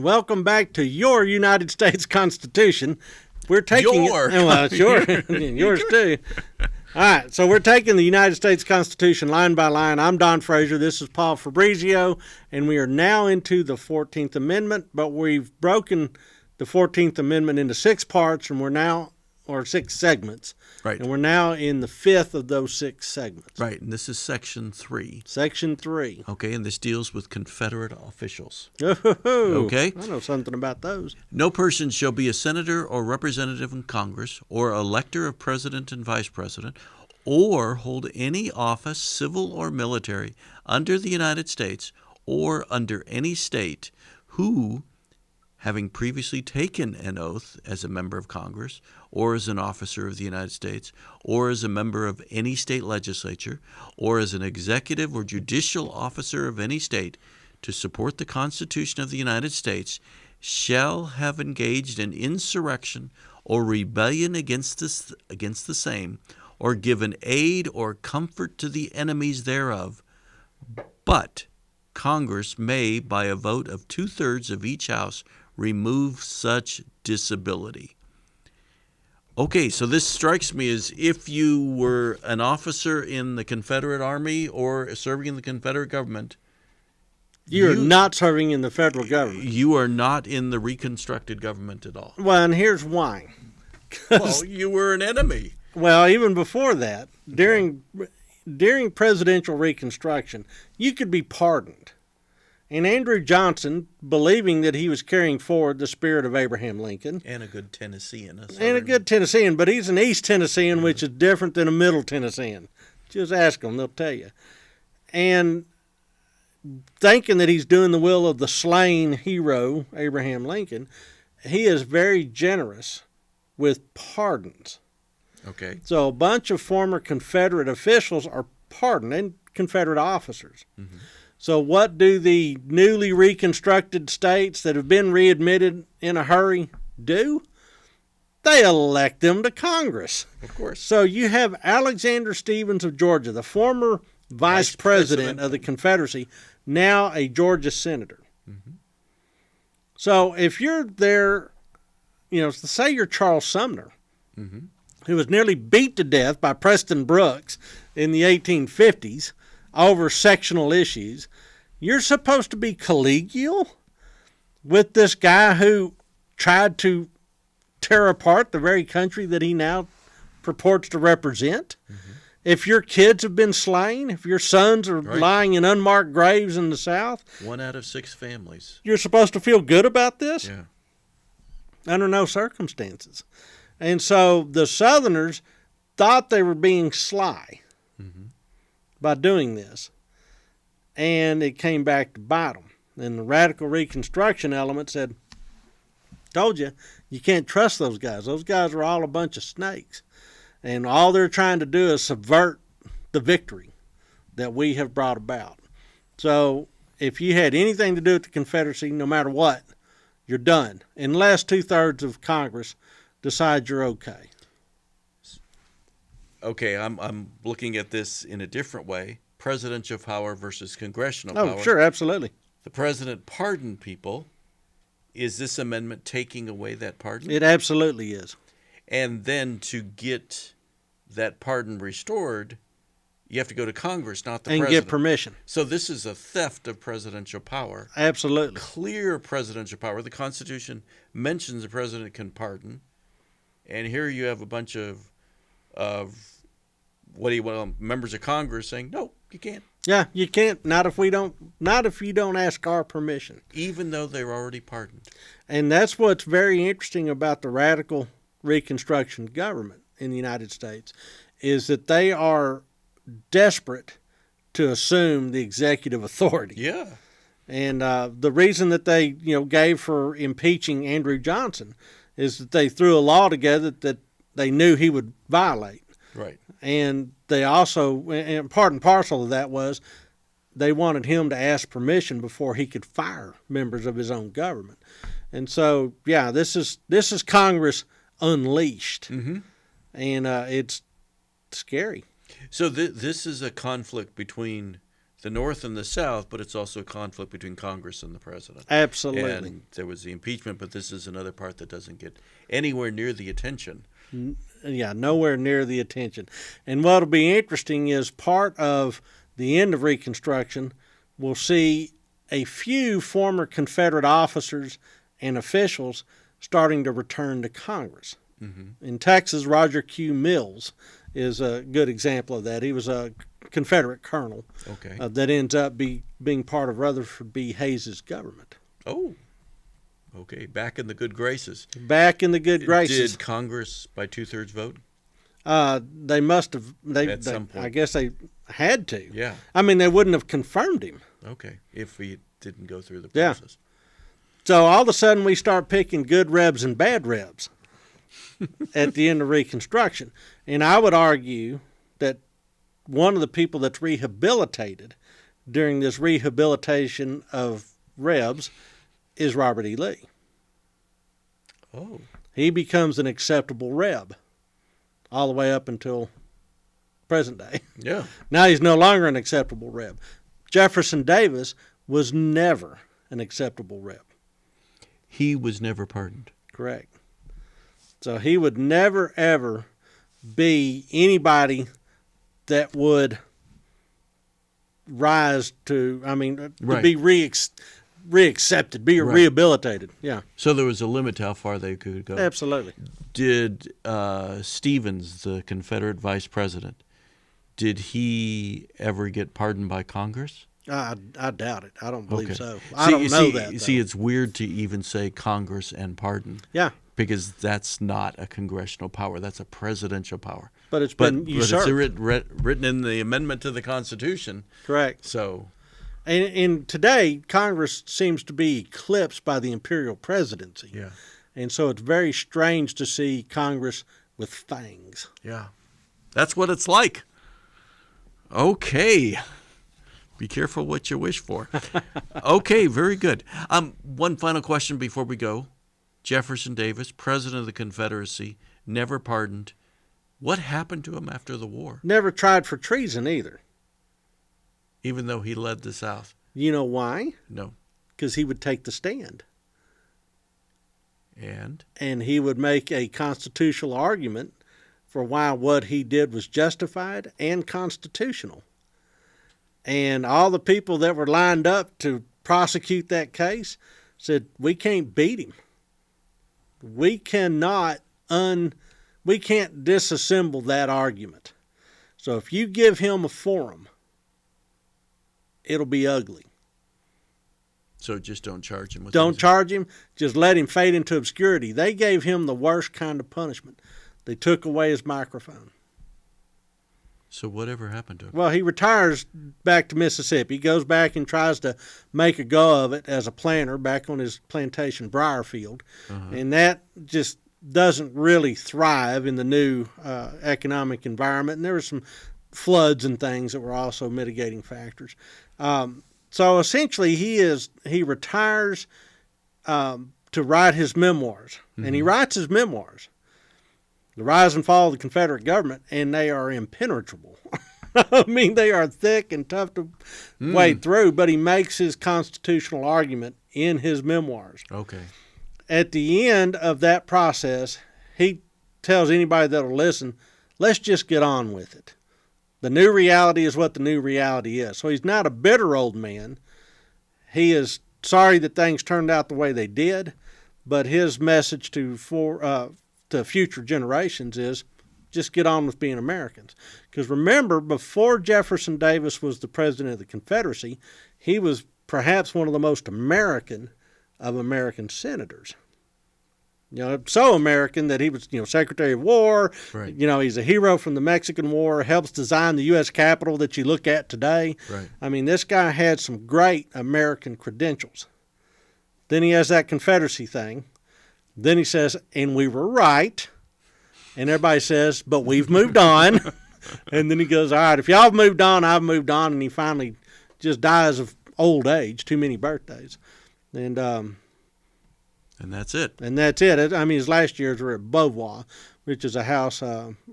welcome back to your United States Constitution. We're taking yours too. All right, so we're taking the United States Constitution line by line. I'm Don Frazier. This is Paul Fabrizio, and we are now into the 14th Amendment, but we've broken the 14th Amendment into 6 parts, and 6 segments. Right. And we're now in the 5th of those 6 segments. Right, and this is Section 3. Section 3. Okay, and this deals with Confederate officials. Okay. I know something about those. No person shall be a senator or representative in Congress or elector of president and vice president or hold any office, civil or military, under the United States or under any state who, having previously taken an oath as a member of Congress or as an officer of the United States or as a member of any state legislature or as an executive or judicial officer of any state to support the Constitution of the United States, shall have engaged in insurrection or rebellion against the same, or given aid or comfort to the enemies thereof. But Congress may, by a vote of 2/3 of each house, remove such disability. Okay, so this strikes me as if you were an officer in the Confederate Army or serving in the Confederate government. You're not serving in the federal government. You are not in the reconstructed government at all. Well, and here's why. Well, you were an enemy. Well, even before that, during presidential Reconstruction, you could be pardoned. And Andrew Johnson, believing that he was carrying forward the spirit of Abraham Lincoln. And a good Tennessean. But he's an East Tennessean, which is different than a Middle Tennessean. Just ask them, they'll tell you. And thinking that he's doing the will of the slain hero, Abraham Lincoln, he is very generous with pardons. Okay. So a bunch of former Confederate officials are pardoned, and Confederate officers. Mm-hmm. So what do the newly reconstructed states that have been readmitted in a hurry do? They elect them to Congress. Of course. So you have Alexander Stephens of Georgia, the former vice president of the Confederacy, now a Georgia senator. Mm-hmm. So if you're there, say you're Charles Sumner, mm-hmm. who was nearly beat to death by Preston Brooks in the 1850s, over sectional issues, you're supposed to be collegial with this guy who tried to tear apart the very country that he now purports to represent. Mm-hmm. If your kids have been slain, if your sons are lying in unmarked graves in the South. 1 out of 6 families. You're supposed to feel good about this? Yeah. Under no circumstances. And so the Southerners thought they were being sly. Mm-hmm. by doing this, and it came back to bite them. And the radical Reconstruction element said, told you, you can't trust those guys. Those guys are all a bunch of snakes, and all they're trying to do is subvert the victory that we have brought about. So if you had anything to do with the Confederacy, no matter what, you're done, unless 2/3 of Congress decide you're okay. Okay, I'm looking at this in a different way. Presidential power versus congressional power. Oh, sure, absolutely. The president pardoned people. Is this amendment taking away that pardon? It absolutely is. And then to get that pardon restored, you have to go to Congress, not the president. And get permission. So this is a theft of presidential power. Absolutely. Clear presidential power. The Constitution mentions the president can pardon. And here you have a bunch of members of Congress saying, no, you can't. Yeah, you can't. Not if you don't ask our permission. Even though they're already pardoned. And that's what's very interesting about the radical Reconstruction government in the United States, is that they are desperate to assume the executive authority. Yeah. And the reason that they gave for impeaching Andrew Johnson is that they threw a law together that they knew he would violate. Right. And they also, and part and parcel of that was, they wanted him to ask permission before he could fire members of his own government. And so, yeah, this is Congress unleashed. Mm-hmm. And it's scary. So this is a conflict between the North and the South, but it's also a conflict between Congress and the president. Absolutely. And there was the impeachment, but this is another part that doesn't get anywhere near the attention. Yeah, nowhere near the attention. And what'll be interesting is part of the end of Reconstruction, we'll see a few former Confederate officers and officials starting to return to Congress. Mm-hmm. In Texas, Roger Q. Mills is a good example of that. He was a Confederate colonel that ends up being part of Rutherford B. Hayes' government. Oh, okay. Back in the good graces. Back in the good graces. Did Congress by 2/3 vote? They must have. At some point. I guess they had to. Yeah. I mean, they wouldn't have confirmed him. Okay, if he didn't go through the process. Yeah. So all of a sudden we start picking good Rebs and bad Rebs at the end of Reconstruction. And I would argue that one of the people that's rehabilitated during this rehabilitation of Rebs is Robert E. Lee. Oh. He becomes an acceptable Reb all the way up until present day. Yeah. Now he's no longer an acceptable Reb. Jefferson Davis was never an acceptable Reb. He was never pardoned. Correct. So he would never, ever be anybody that would rise to, to be reaccepted, be rehabilitated. Yeah. So there was a limit to how far they could go. Absolutely. Did Stevens, the Confederate vice president, did he ever get pardoned by Congress? I doubt it. I don't believe so. I don't know that. See, it's weird to even say Congress and pardon. Yeah. Because that's not a congressional power. That's a presidential power. But it's been usurped. But it's written in the amendment to the Constitution. Correct. So, and today, Congress seems to be eclipsed by the imperial presidency. Yeah. And so it's very strange to see Congress with fangs. Yeah. That's what it's like. Okay. Be careful what you wish for. Okay, very good. One final question before we go. Jefferson Davis, president of the Confederacy, never pardoned. What happened to him after the war? Never tried for treason either. Even though he led the South. You know why? No. Because he would take the stand. And he would make a constitutional argument for why what he did was justified and constitutional. And all the people that were lined up to prosecute that case said, we can't beat him. We can't disassemble that argument. So if you give him a forum, it'll be ugly. So just don't charge him with Don't charge him. Just let him fade into obscurity. They gave him the worst kind of punishment. They took away his microphone. So whatever happened to him? Well, he retires back to Mississippi, goes back and tries to make a go of it as a planter back on his plantation Briarfield. And that just doesn't really thrive in the new economic environment. And there were some floods and things that were also mitigating factors. So essentially he retires to write his memoirs. And he writes his memoirs. The rise and fall of the Confederate government, and they are impenetrable. I mean, they are thick and tough to wade through, but he makes his constitutional argument in his memoirs. Okay. At the end of that process, he tells anybody that will listen, let's just get on with it. The new reality is what the new reality is. So he's not a bitter old man. He is sorry that things turned out the way they did, but his message to future generations is just get on with being Americans. Because remember, before Jefferson Davis was the president of the Confederacy, he was perhaps one of the most American of American senators. So American that he was, Secretary of War. Right. He's a hero from the Mexican War, helps design the U.S. Capitol that you look at today. Right. I mean, this guy had some great American credentials. Then he has that Confederacy thing. Then he says, and we were right. And everybody says, but we've moved on. And then he goes, all right, if y'all have moved on, I've moved on. And he finally just dies of old age, too many birthdays. And that's it. And that's it. I mean, his last years were at Beauvoir, which is a house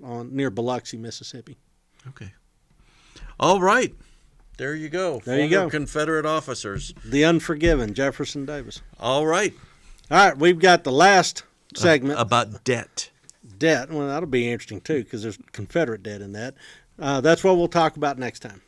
near Biloxi, Mississippi. Okay. All right. There you go. There you Former go. Confederate officers. The Unforgiven, Jefferson Davis. All right. All right, we've got the last segment. About debt. Debt. Well, that'll be interesting, too, because there's Confederate debt in that. That's what we'll talk about next time.